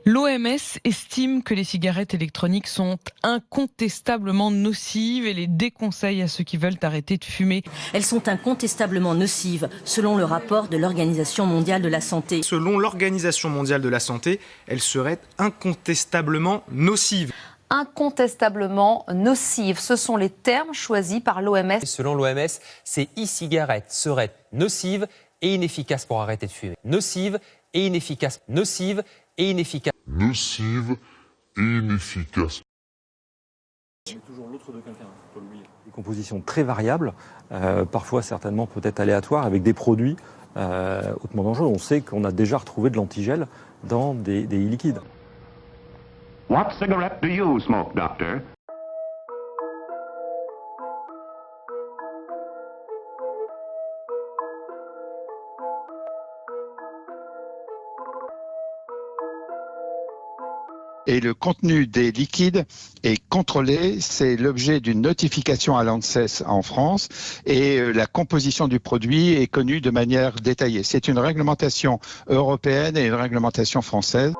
L'OMS estime que les cigarettes électroniques sont incontestablement nocives et les déconseille à ceux qui veulent arrêter de fumer. Elles sont incontestablement nocives, selon le rapport de l'Organisation mondiale de la santé. Selon l'Organisation mondiale de la santé, elles seraient incontestablement nocives. Incontestablement nocives, ce sont les termes choisis par l'OMS. Selon l'OMS, ces e-cigarettes seraient nocives et inefficaces pour arrêter de fumer. Nocives et inefficaces. Nocives et inefficaces. Nocive et inefficace. Toujours l'autre de quelqu'un, faut l'oublier. Des compositions très variables, parfois certainement peut-être aléatoires, avec des produits hautement dangereux. On sait qu'on a déjà retrouvé de l'antigel dans des e-liquides. What cigarette do you smoke, doctor? Et le contenu des liquides est contrôlé. C'est l'objet d'une notification à l'ANSES en France et la composition du produit est connue de manière détaillée. C'est une réglementation européenne et une réglementation française.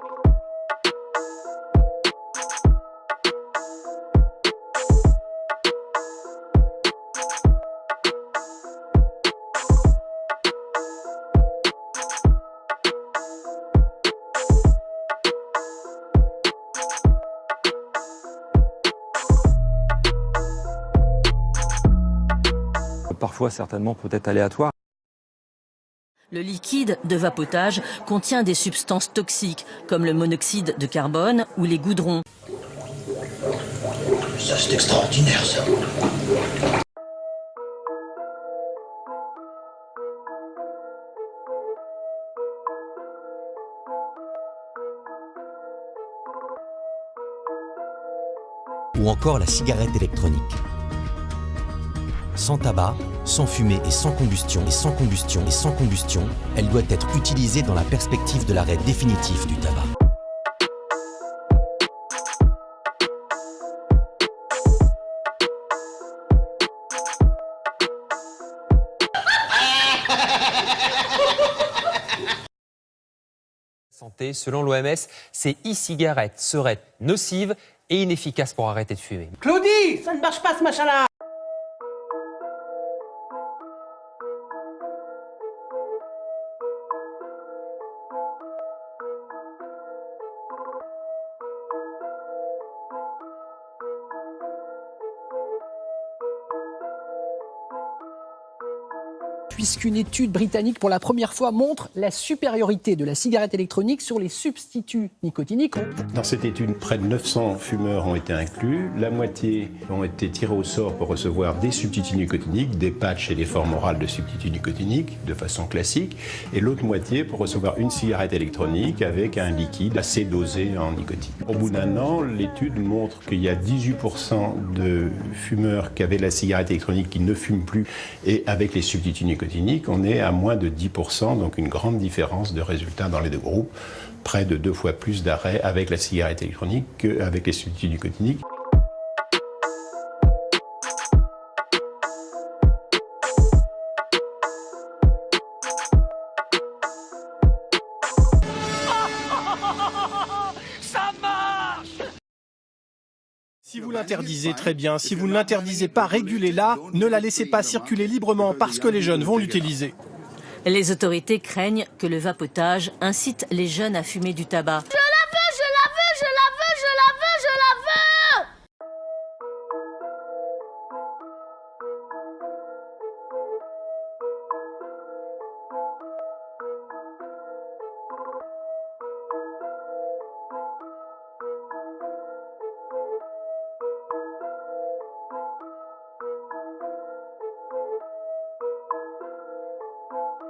Parfois certainement peut-être aléatoires. Le liquide de vapotage contient des substances toxiques, comme le monoxyde de carbone ou les goudrons. Ça, c'est extraordinaire, ça. Ou encore la cigarette électronique. Sans tabac, sans fumée et sans combustion, elle doit être utilisée dans la perspective de l'arrêt définitif du tabac. Santé, selon l'OMS, ces e-cigarettes seraient nocives et inefficaces pour arrêter de fumer. Claudie, ça ne marche pas ce machin-là. Puisqu'une étude britannique pour la première fois montre la supériorité de la cigarette électronique sur les substituts nicotiniques. Dans cette étude, près de 900 fumeurs ont été inclus. La moitié ont été tirés au sort pour recevoir des substituts nicotiniques, des patchs et des formes orales de substituts nicotiniques de façon classique, et l'autre moitié pour recevoir une cigarette électronique avec un liquide assez dosé en nicotine. Au bout d'un an, l'étude montre qu'il y a 18% de fumeurs qui avaient la cigarette électronique qui ne fument plus, et avec les substituts nicotiniques, on est à moins de 10%, donc une grande différence de résultats dans les deux groupes, près de 2 fois plus d'arrêts avec la cigarette électronique qu'avec les substituts nicotiniques. Ça marche! Si vous l'interdisez, très bien. Si vous ne l'interdisez pas, régulez-la. Ne la laissez pas circuler librement parce que les jeunes vont l'utiliser. Les autorités craignent que le vapotage incite les jeunes à fumer du tabac. Je la veux, je la veux, je la veux, je la veux, je la veux!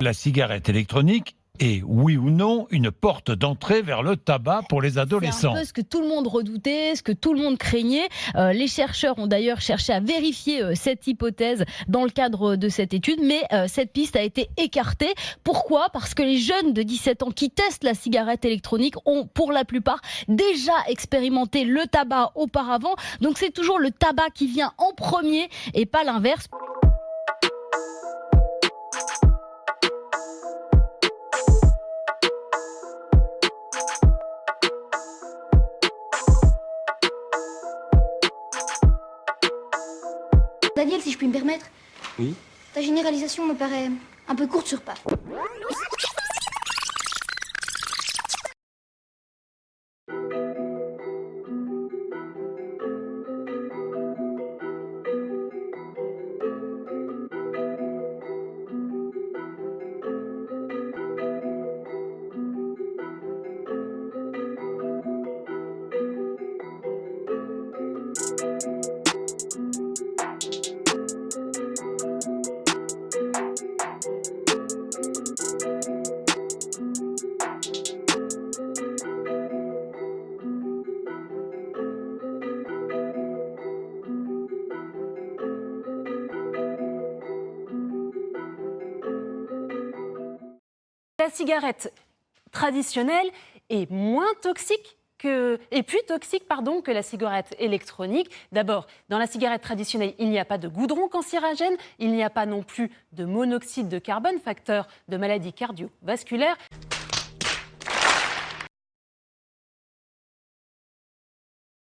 La cigarette électronique est, oui ou non, une porte d'entrée vers le tabac pour les adolescents. C'est un peu ce que tout le monde redoutait, ce que tout le monde craignait. Les chercheurs ont d'ailleurs cherché à vérifier cette hypothèse dans le cadre de cette étude, mais cette piste a été écartée. Pourquoi ? Parce que les jeunes de 17 ans qui testent la cigarette électronique ont, pour la plupart, déjà expérimenté le tabac auparavant. Donc c'est toujours le tabac qui vient en premier et pas l'inverse. Daniel, si je puis me permettre, Oui. ta généralisation me paraît un peu courte sur pas. La cigarette traditionnelle est moins toxique que la cigarette électronique. D'abord, dans la cigarette traditionnelle, il n'y a pas de goudron cancérogène, il n'y a pas non plus de monoxyde de carbone, facteur de maladies cardiovasculaires.